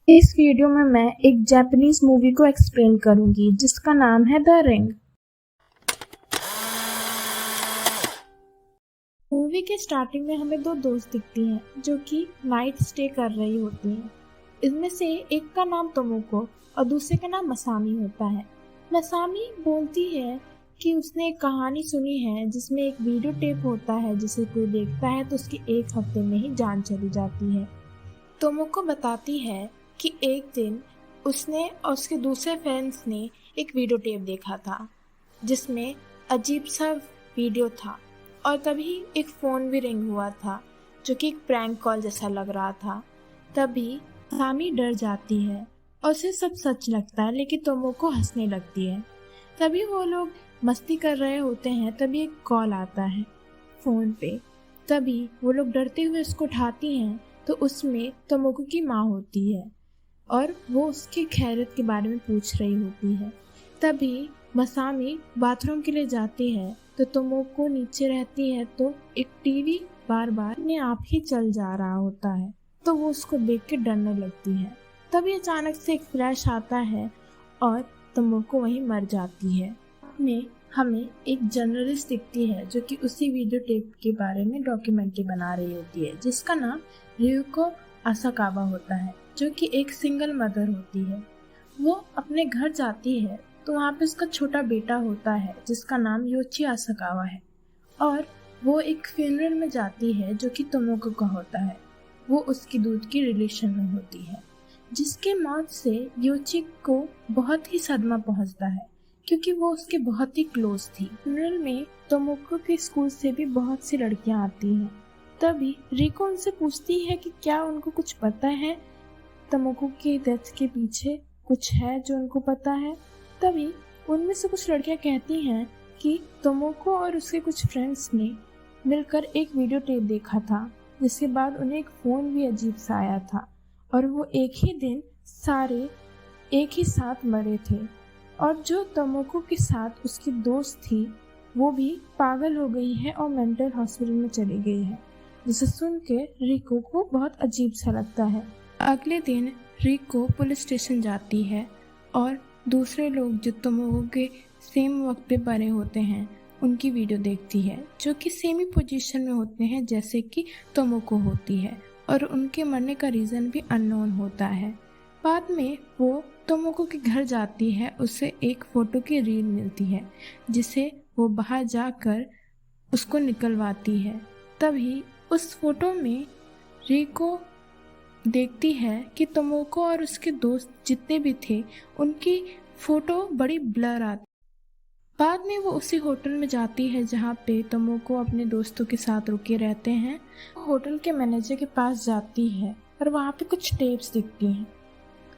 इस वीडियो में मैं एक जापानीज मूवी को एक्सप्लेन करूंगी जिसका नाम है द रिंग। मूवी के स्टार्टिंग में हमें दो दोस्त दिखती हैं जो कि नाइट स्टे कर रही होती हैं। इनमें से एक का नाम तोमोको और दूसरे का नाम मसामी होता है। मसामी बोलती है कि उसने एक कहानी सुनी है जिसमें एक वीडियो टेप होता है जिसे कोई देखता है तो उसकी एक हफ्ते में ही जान चली जाती है। तोमोको बताती है कि एक दिन उसने और उसके दूसरे फ्रेंड्स ने एक वीडियो टेप देखा था जिसमें अजीब सा वीडियो था और तभी एक फ़ोन भी रिंग हुआ था जो कि एक प्रैंक कॉल जैसा लग रहा था। तभी सामी डर जाती है और उसे सब सच लगता है, लेकिन तोमोको हंसने लगती है। तभी वो लोग मस्ती कर रहे होते हैं, तभी एक कॉल आता है फ़ोन पे। तभी वो लोग डरते हुए उसको उठाती हैं तो उसमें तोमोको की माँ होती है और वो उसकी खैरियत के बारे में पूछ रही होती है। तभी मसामी बाथरूम के लिए जाती है तो तोमोको नीचे रहती है तो एक टीवी बार बार अपने आप ही चल जा रहा होता है तो वो उसको देख के डरने लगती है। तभी अचानक से एक फ्लैश आता है और तोमोको वहीं मर जाती है। में हमें एक जर्नलिस्ट दिखती है जो कि उसी वीडियो टेप के बारे में डॉक्यूमेंट्री बना रही होती है जिसका नाम रियुको असाकावा होता है, जो कि एक सिंगल मदर होती है। वो अपने घर जाती है तो वहाँ पे उसका छोटा बेटा होता है जिसका नाम योची असाकावा है और वो एक फ्यूनरल में जाती है जो कि तोमोको का होता है। वो उसकी दूध की रिलेशन में होती है जिसके मौत से योची को बहुत ही सदमा पहुंचता है क्योंकि वो उसके बहुत ही क्लोज थी। फ्यूनरल में तोमोको के स्कूल से भी बहुत सी लड़कियां आती हैं। तभी रिको उनसे पूछती है कि क्या उनको कुछ पता है, तोमोको की डेथ के पीछे कुछ है जो उनको पता है। तभी उनमें से कुछ लड़कियां कहती हैं कि तोमोको और उसके कुछ फ्रेंड्स ने मिलकर एक वीडियो टेप देखा था जिसके बाद उन्हें एक फ़ोन भी अजीब सा आया था और वो एक ही दिन सारे एक ही साथ मरे थे और जो तोमोको के साथ उसकी दोस्त थी वो भी पागल हो गई है और मेंटल हॉस्पिटल में चली गई है, जिसे सुन के रिको को बहुत अजीब सा लगता है। अगले दिन रिको पुलिस स्टेशन जाती है और दूसरे लोग जो तोमोको के सेम वक्त पे बने होते हैं उनकी वीडियो देखती है जो कि सेम ही पोजीशन में होते हैं जैसे कि तोमोको होती है और उनके मरने का रीज़न भी अननोन होता है। बाद में वो तोमोको के घर जाती है, उसे एक फ़ोटो की रील मिलती है जिसे वो बाहर जाकर उसको निकलवाती है। तभी उस फोटो में रिको देखती है कि तोमोको और उसके दोस्त जितने भी थे उनकी फ़ोटो बड़ी ब्लर आती। बाद में वो उसी होटल में जाती है जहाँ पे तोमोको अपने दोस्तों के साथ रुके रहते हैं। होटल के मैनेजर के पास जाती है और वहाँ पे कुछ टेप्स दिखती हैं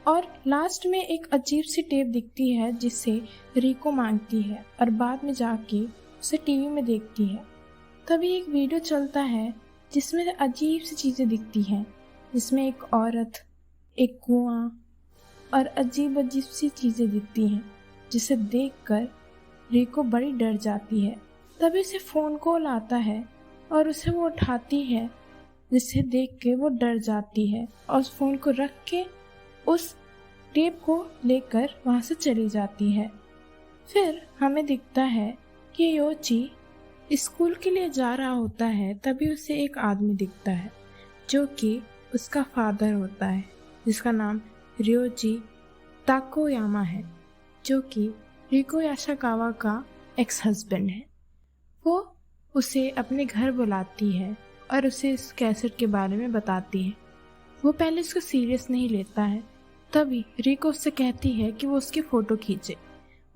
और लास्ट में एक अजीब सी टेप दिखती है जिसे रिको मांगती है और बाद में जाके उसे टीवी में देखती है। तभी एक वीडियो चलता है जिसमें अजीब सी चीज़ें दिखती हैं, जिसमें एक औरत, एक कुआं और अजीब अजीब सी चीज़ें दिखती हैं जिसे देखकर रिको बड़ी डर जाती है। तभी उसे फ़ोन कॉल आता है और उसे वो उठाती है जिसे देख के वो डर जाती है और उस फ़ोन को रख के उस टेप को लेकर वहाँ से चली जाती है। फिर हमें दिखता है कि योची स्कूल के लिए जा रहा होता है, तभी उसे एक आदमी दिखता है जो कि उसका फादर होता है जिसका नाम रियोजी ताकोयामा है, जो कि रिको असाकावा का एक्स हस्बैंड है। वो उसे अपने घर बुलाती है और उसे इस कैसेट के बारे में बताती है। वो पहले इसको सीरियस नहीं लेता है। तभी रिको उससे कहती है कि वो उसकी फ़ोटो खींचे।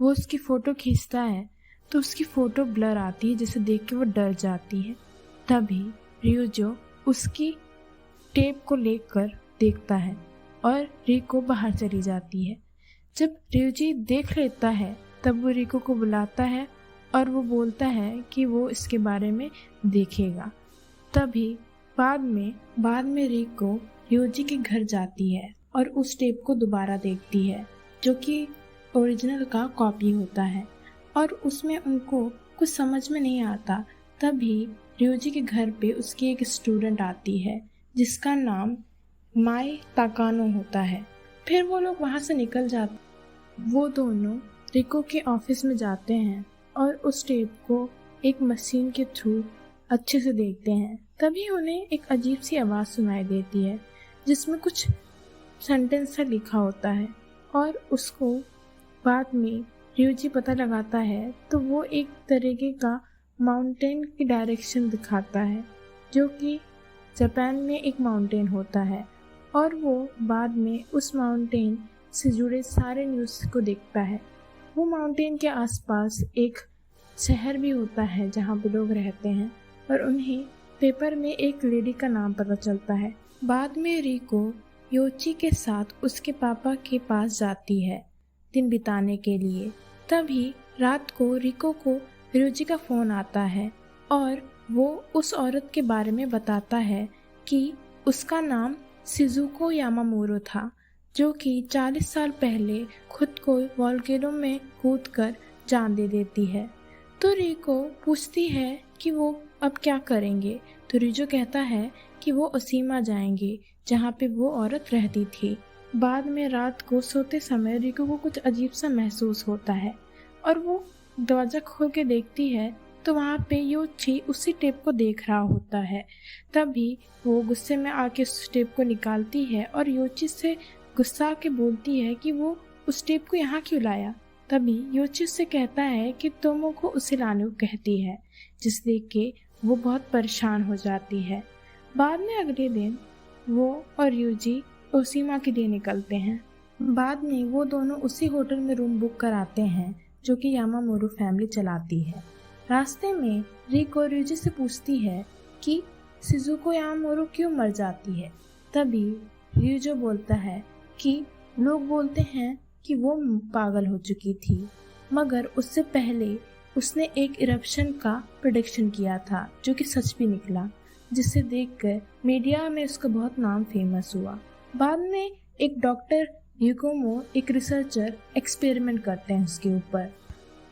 वो उसकी फ़ोटो खींचता है तो उसकी फ़ोटो ब्लर आती है जिसे देख के वो डर जाती है। तभी रियोजो उसकी टेप को लेकर देखता है और रिको बाहर चली जाती है। जब रियोजी देख लेता है तब वो रिको को बुलाता है और वो बोलता है कि वो इसके बारे में देखेगा। तभी बाद में रिको रियोजी के घर जाती है और उस टेप को दोबारा देखती है जो कि ओरिजिनल का कॉपी होता है और उसमें उनको कुछ समझ में नहीं आता। तभी रियोजी के घर पे उसकी एक स्टूडेंट आती है जिसका नाम माई ताकानो होता है फिर वो लोग वहाँ से निकल जाते। वो दोनों रिको के ऑफिस में जाते हैं और उस टेप को एक मशीन के थ्रू अच्छे से देखते हैं। तभी उन्हें एक अजीब सी आवाज़ सुनाई देती है जिसमें कुछ सेंटेंस सा लिखा होता है और उसको बाद में ryuji पता लगाता है तो वो एक तरीके का माउंटेन की डायरेक्शन दिखाता है जो कि जापान में एक माउंटेन होता है और वो बाद में उस माउंटेन से जुड़े सारे न्यूज़ को देखता है। वो माउंटेन के आसपास एक शहर भी होता है जहाँ पे लोग रहते हैं और उन्हें पेपर में एक लेडी का नाम पता चलता है। बाद में रिको योची के साथ उसके पापा के पास जाती है दिन बिताने के लिए। तभी रात को रिको को ryuji का फ़ोन आता है और वो उस औरत के बारे में बताता है कि उसका नाम शिजुको यामामोरो था जो कि 40 साल पहले खुद को वोल्केनो में कूदकर जान दे देती है। तो रिको पूछती है कि वो अब क्या करेंगे तो ryuji कहता है कि वो ओशीमा जाएंगे जहाँ पे वो औरत रहती थी। बाद में रात को सोते समय रिको को कुछ अजीब सा महसूस होता है और वो दरवाज़ा खोल के देखती है तो वहाँ पे योची उसी टेप को देख रहा होता है। तभी वो गुस्से में आके उस टेप को निकालती है और योची से गुस्सा के बोलती है कि वो उस टेप को यहाँ क्यों लाया। तभी योची उससे कहता है कि तोमो को उसे लाने को कहती है, जिस देख के वो बहुत परेशान हो जाती है। बाद में अगले दिन वो और ryuji ओशीमा के लिए निकलते हैं। बाद में वो दोनों उसी होटल में रूम बुक कराते हैं जो कि यामामोरो फैमिली चलाती है। रास्ते में रिको ryuji से पूछती है कि शिजुको यामामोरो क्यों मर जाती है। तभी ryuji बोलता है कि लोग बोलते हैं कि वो पागल हो चुकी थी, मगर उससे पहले उसने एक इरप्शन का प्रेडिक्शन किया था जो कि सच भी निकला, जिसे देखकर मीडिया में उसका बहुत नाम फेमस हुआ। बाद में एक डॉक्टर युकोमो एक रिसर्चर एक्सपेरिमेंट करते हैं उसके ऊपर।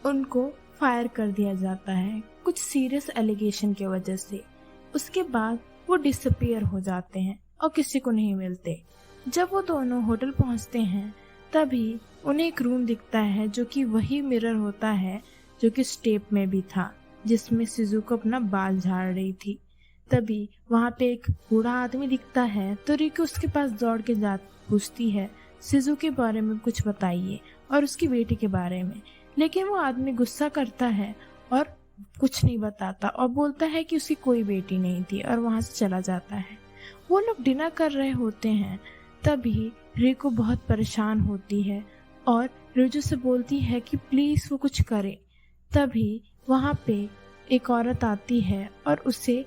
उनको फायर कर दिया जाता है कुछ सीरियस एलिगेशन की वजह से। उसके बाद वो डिसअपीयर हो जाते हैं और किसी को नहीं मिलते। जब वो दोनों होटल पहुंचते हैं तभी उन्हें एक रूम दिखता है जो कि वही मिरर होता है जो कि स्टेप में भी था जिसमें शिजुको अपना बाल झाड़ रही थी। तभी वहाँ पे एक बूढ़ा आदमी दिखता है तो रिको उसके पास दौड़ के जा पूछती है शिजु के बारे में कुछ बताइए और उसकी बेटी के बारे में। लेकिन वो आदमी गुस्सा करता है और कुछ नहीं बताता और बोलता है कि उसकी कोई बेटी नहीं थी और वहाँ से चला जाता है। वो लोग डिनर कर रहे होते हैं। तभी रिको बहुत परेशान होती है और ryuji से बोलती है कि प्लीज वो कुछ करे। तभी वहाँ पे एक औरत आती है और उसे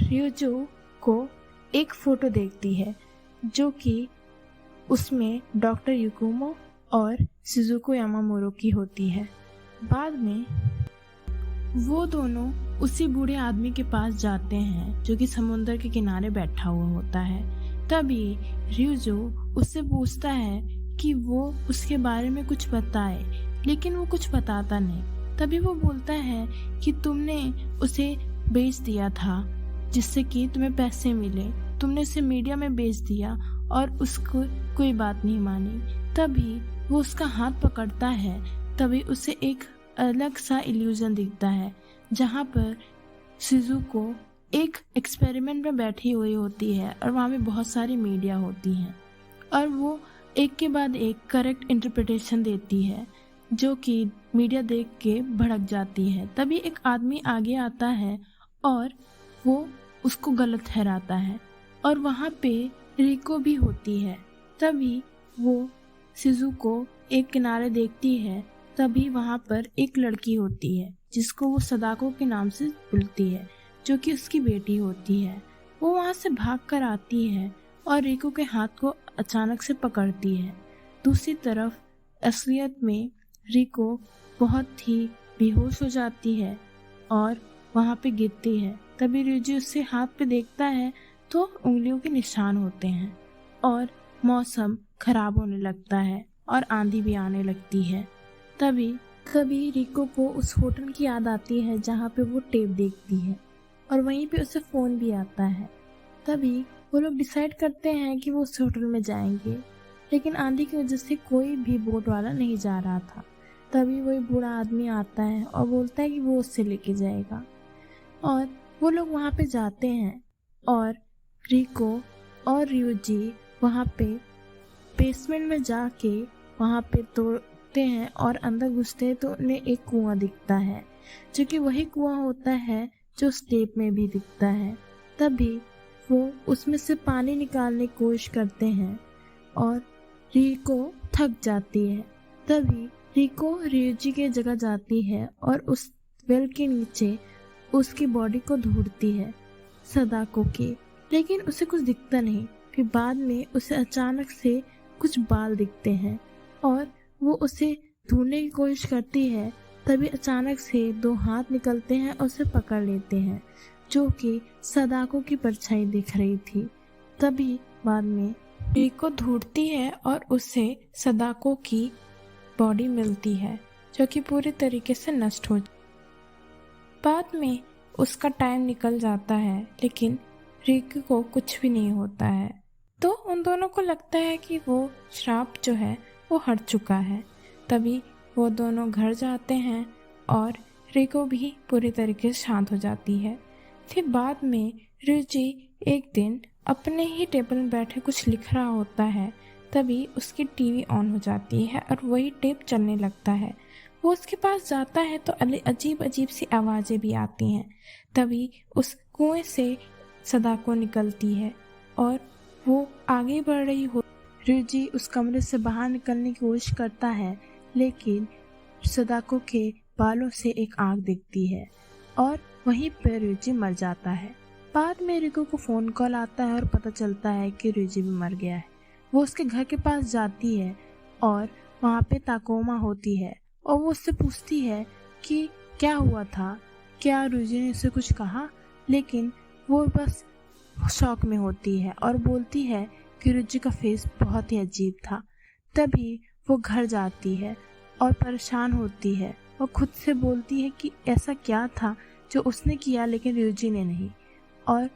ryuji को एक फोटो देखती है जो कि उसमें डॉक्टर युकोमो और शिजुको यामामोरो की होती है। बाद में वो दोनों उसी बूढ़े आदमी के पास जाते हैं जो कि समुद्र के किनारे बैठा हुआ होता है। तभी ryuji उससे पूछता है कि वो उसके बारे में कुछ बताए, लेकिन वो कुछ बताता नहीं। तभी वो बोलता है कि तुमने उसे बेच दिया था जिससे कि तुम्हें पैसे मिले, तुमने उसे मीडिया में बेच दिया और उसको कोई बात नहीं मानी। तभी वो उसका हाथ पकड़ता है। तभी उसे एक अलग सा इल्यूजन दिखता है जहाँ पर शिजुको एक एक्सपेरिमेंट में बैठी हुई होती है और वहाँ में बहुत सारी मीडिया होती हैं और वो एक के बाद एक करेक्ट इंटरप्रिटेशन देती है जो कि मीडिया देख के भड़क जाती है। तभी एक आदमी आगे आता है और वो उसको गलत ठहराता है और वहाँ पे रिको भी होती है। तभी वो शिजुको एक किनारे देखती है। तभी वहाँ पर एक लड़की होती है जिसको वो सदाको के नाम से बुलाती है जो कि उसकी बेटी होती है। वो वहाँ से भाग कर आती है और रिको के हाथ को अचानक से पकड़ती है। दूसरी तरफ असलियत में रिको बहुत ही बेहोश हो जाती है और वहाँ पे गिरती है। तभी ryuji उससे हाथ पे देखता है तो उंगलियों के निशान होते हैं और मौसम खराब होने लगता है और आंधी भी आने लगती है। तभी कभी रिको को उस होटल की याद आती है जहाँ पे वो टेप देखती है और वहीं पे उसे फ़ोन भी आता है। तभी वो लोग डिसाइड करते हैं कि वो उस होटल में जाएंगे लेकिन आंधी की वजह से कोई भी बोट वाला नहीं जा रहा था। तभी वही बूढ़ा आदमी आता है और बोलता है कि वो उससे लेके जाएगा, और वो लोग वहाँ पे जाते हैं और रिको और रियोजी वहाँ पे बेसमेंट में जाके वहाँ पे तोड़ते हैं और अंदर घुसते हैं तो उन्हें एक कुआं दिखता है, जो कि वही कुआं होता है जो स्टेप में भी दिखता है। तभी वो उसमें से पानी निकालने की कोशिश करते हैं और रिको थक जाती है। तभी रिको रियोजी के जगह जाती है और उस वेल के नीचे उसकी बॉडी को ढूंढती है सदाको की, लेकिन उसे कुछ दिखता नहीं। फिर बाद में उसे अचानक से कुछ बाल दिखते हैं और वो उसे ढूंढने की कोशिश करती है। तभी अचानक से दो हाथ निकलते हैं और उसे पकड़ लेते हैं, जो कि सदाको की परछाई दिख रही थी। तभी बाद में रिको ढूंढती है और उसे सदाको की बॉडी मिलती है, जो कि पूरी तरीके से नष्ट हो। बाद में उसका टाइम निकल जाता है, लेकिन रिको को कुछ भी नहीं होता है। तो उन दोनों को लगता है कि वो श्राप जो है वो हट चुका है। तभी वो दोनों घर जाते हैं और रिको भी पूरी तरीके से शांत हो जाती है। फिर बाद में रियोजी एक दिन अपने ही टेबल में बैठे कुछ लिख रहा होता है। तभी उसकी टीवी ऑन हो जाती है और वही टेप चलने लगता है। वो उसके पास जाता है तो अजीब अजीब सी आवाज़ें भी आती हैं। तभी उस कुएं से सदाको निकलती है और वो आगे बढ़ रही हो। रियोजी उस कमरे से बाहर निकलने की कोशिश करता है, लेकिन सदाको के बालों से एक आग दिखती है और वहीं पर रियोजी मर जाता है। बाद में रिको को फ़ोन कॉल आता है और पता चलता है कि रियोजी भी मर गया है। वो उसके घर के पास जाती है और वहाँ पे ताकोमा होती है और वो उससे पूछती है कि क्या हुआ था, क्या रियोजी ने उसे कुछ कहा, लेकिन वो बस शॉक में होती है और बोलती है कि रियोजी का फेस बहुत ही अजीब था। तभी वो घर जाती है और परेशान होती है और खुद से बोलती है कि ऐसा क्या था जो उसने किया लेकिन रियोजी ने नहीं, और